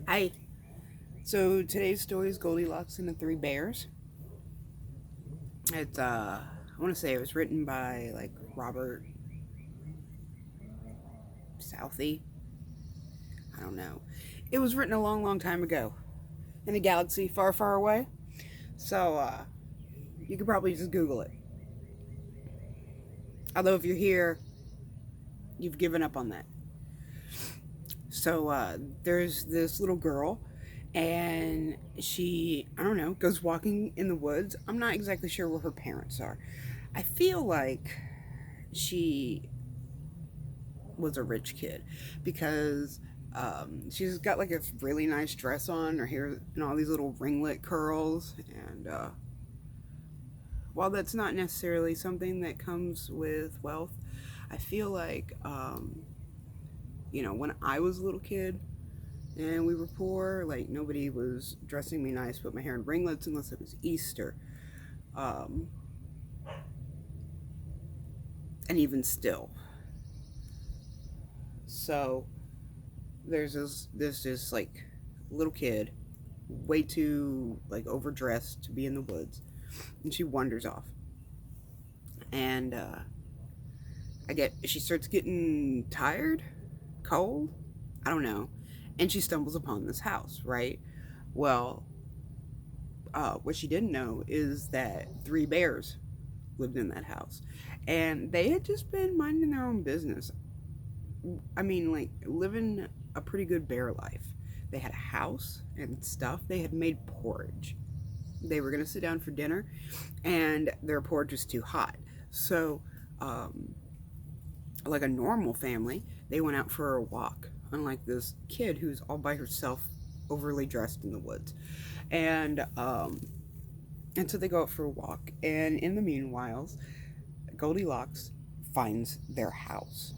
Hi. So today's story is Goldilocks and the Three Bears. It's I want to say it was written by like Robert Southey. I don't know. It was written a long, long time ago in a galaxy far, far away. So you could probably just Google it. Although if you're here, you've given up on that. So there's this little girl, and she, I don't know, goes walking in the woods. I'm not exactly sure where her parents are. I feel like she was a rich kid because she's got like a really nice dress on, her hair and all these little ringlet curls. And while that's not necessarily something that comes with wealth, I feel like, when I was a little kid and we were poor, like nobody was dressing me nice, put my hair in ringlets unless it was Easter. Um, and even still. So there's this like little kid, way too like overdressed to be in the woods, and she wanders off. And she starts getting tired, cold, I don't know, and she stumbles upon this house, right? Well, what she didn't know is that three bears lived in that house, and they had just been minding their own business. I mean, like, living a pretty good bear life. They had a house and stuff. They had made porridge. They were going to sit down for dinner, and their porridge was too hot. So, like a normal family, they went out for a walk, unlike this kid who's all by herself, overly dressed in the woods. And, and so they go out for a walk, and in the meanwhile, Goldilocks finds their house,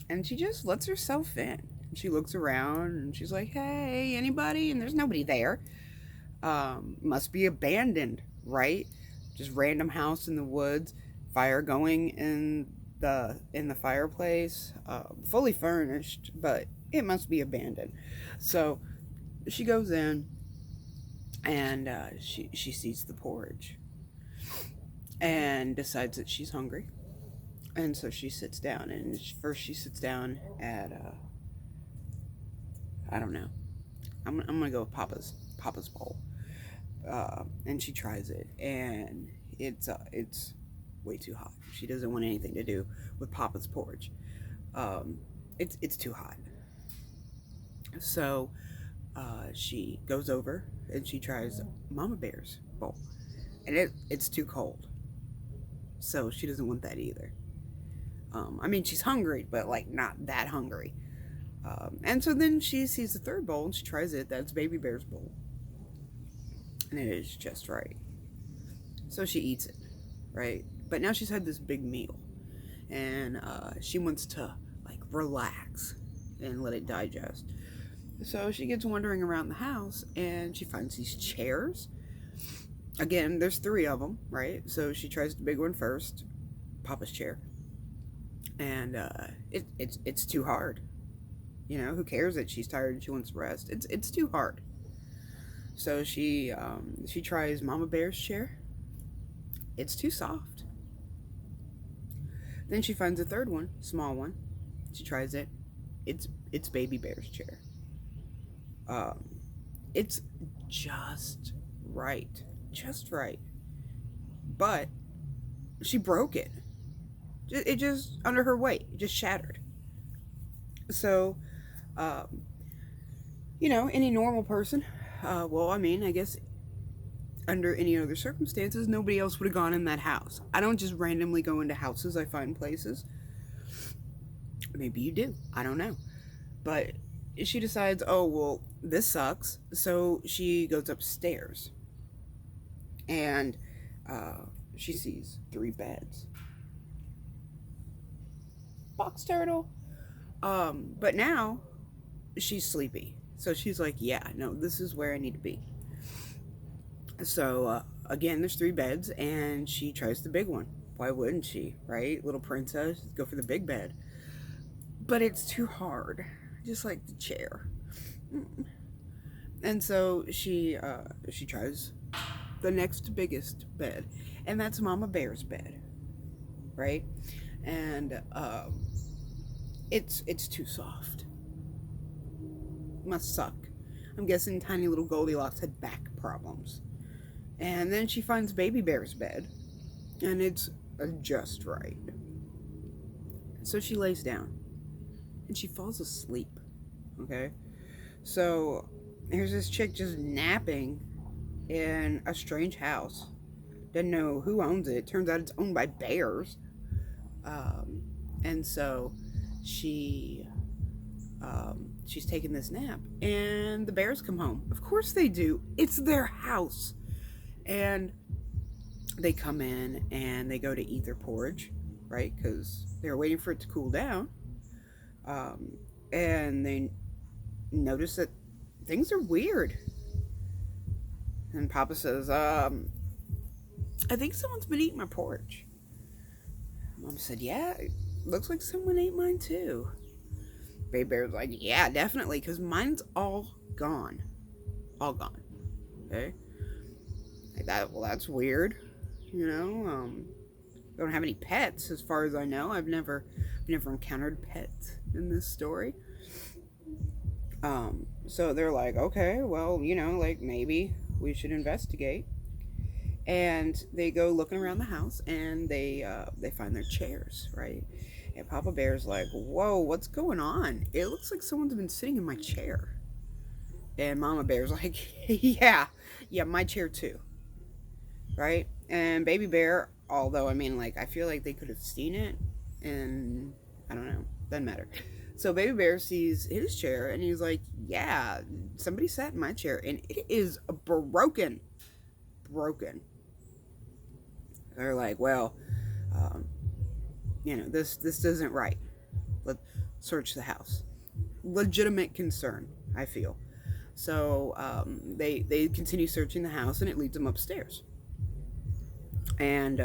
and she just lets herself in. She looks around and she's like, "Hey, anybody?" And there's nobody there. Must be abandoned, right? Just random house in the woods, fire going in the fireplace, fully furnished, but it must be abandoned. So she goes in, and she sees the porridge and decides that she's hungry. And so she sits down, and first she sits down at I don't know. I'm gonna go with Papa's bowl, and she tries it, and it's way too hot. She doesn't want anything to do with Papa's porridge. It's too hot. So she goes over and she tries Mama Bear's bowl, and it's too cold. So she doesn't want that either. I mean, she's hungry, but like not that hungry. And so then she sees the third bowl and she tries it. That's Baby Bear's bowl, and it is just right. So she eats it, right? But now she's had this big meal, and she wants to like relax and let it digest. So she gets wandering around the house, and she finds these chairs. Again, there's three of them, right? So she tries the big one first, Papa's chair, and it's too hard. Who cares that she's tired and she wants to rest? It's too hard. So she tries Mama Bear's chair. It's too soft. Then she finds a third one, small one. She tries it. It's Baby Bear's chair. Um, it's just right, just right. But she broke it. It just under her weight, it just shattered. So, um, any normal person, well, I mean, I guess under any other circumstances, nobody else would have gone in that house. I don't just randomly go into houses, I find places. Maybe you do. I don't know. But she decides, oh, well, this sucks. So she goes upstairs, and she sees three beds. Box turtle. But now she's sleepy. So she's like, yeah, no, this is where I need to be. So, again, there's three beds, and she tries the big one. Why wouldn't she, right? Little princess, go for the big bed. But it's too hard, just like the chair. And so she tries the next biggest bed, and that's Mama Bear's bed, right? And it's too soft. Must suck. I'm guessing tiny little Goldilocks had back problems. And then she finds Baby Bear's bed, and it's just right. So she lays down, and she falls asleep. Okay? So here's this chick just napping in a strange house. Doesn't know who owns it. Turns out it's owned by bears. And so she she's taking this nap, and the bears come home. Of course they do. It's their house. And they come in and they go to eat their porridge, right? Because they're waiting for it to cool down. And they notice that things are weird. And Papa says, I think someone's been eating my porridge. Mom said, yeah, it looks like someone ate mine too. Baby Bear's like, yeah, definitely, because mine's all gone. All gone. Okay? Like that, well, that's weird. You know, don't have any pets as far as I know. I've never encountered pets in this story. So they're like, okay, well, like maybe we should investigate. And they go looking around the house, and they find their chairs, right? And Papa Bear's like, whoa, what's going on? It looks like someone's been sitting in my chair. And Mama Bear's like, yeah, my chair too, right? And Baby Bear, although I feel like they could have seen it, and I don't know, doesn't matter. So Baby Bear sees his chair, and he's like, yeah, somebody sat in my chair, and it is broken. They're like, well, this isn't right. Let's search the house. Legitimate concern, I feel. So they continue searching the house, and it leads them upstairs. And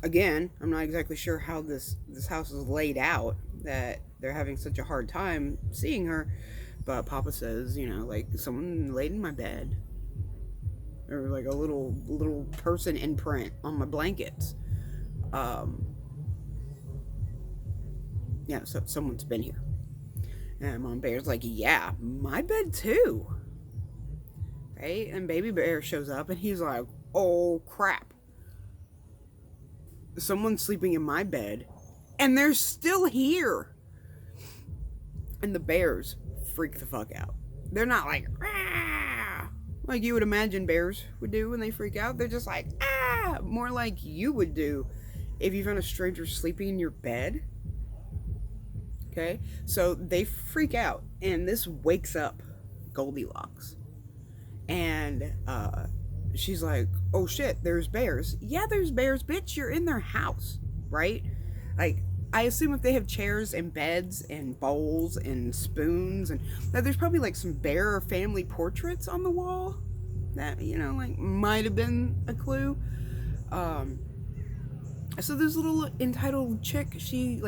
again, I'm not exactly sure how this house is laid out that they're having such a hard time seeing her. But Papa says, like someone laid in my bed. Or like a little person imprint on my blankets. So someone's been here. And Mom Bear's like, yeah, my bed too. Right? And Baby Bear shows up, and he's like, oh crap. Someone's sleeping in my bed, and they're still here. And the bears freak the fuck out. They're not like, ah, like you would imagine bears would do when they freak out. They're just like, ah, more like you would do if you found a stranger sleeping in your bed. Okay, so they freak out, and this wakes up Goldilocks. And she's like, oh shit, there's bears. Yeah, there's bears, bitch, you're in their house, right? Like, I assume if they have chairs and beds and bowls and spoons, and that there's probably like some bear family portraits on the wall that, might have been a clue. So this little entitled chick, she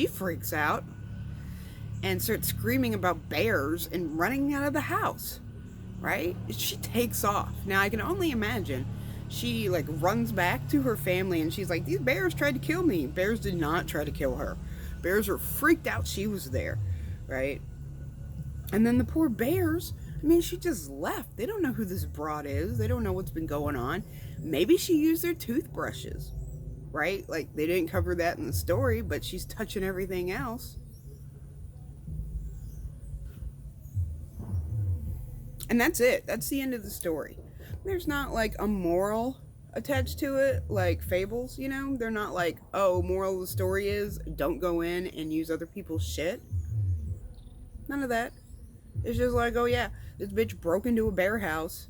freaks out and starts screaming about bears and running out of the house, right? She takes off. Now I can only imagine she runs back to her family, and she's like, these bears tried to kill me. Bears did not try to kill her. Bears were freaked out she was there, right? And then the poor bears, she just left. They don't know who this broad is. They don't know what's been going on. Maybe she used their toothbrushes, right? Like, they didn't cover that in the story, but she's touching everything else. And that's it. That's the end of the story. There's not a moral attached to it, like fables, They're not like, oh, moral of the story is don't go in and use other people's shit. None of that. It's just like, oh yeah, this bitch broke into a bear house,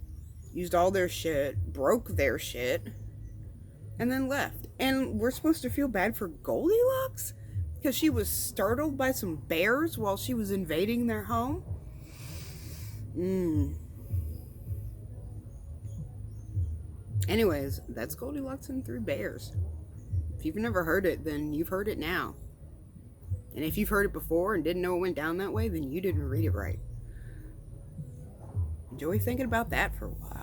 used all their shit, broke their shit, and then left. And we're supposed to feel bad for Goldilocks? Because she was startled by some bears while she was invading their home? Anyways, that's Goldilocks and Three Bears. If you've never heard it, then you've heard it now. And if you've heard it before and didn't know it went down that way, then you didn't read it right. Enjoy thinking about that for a while.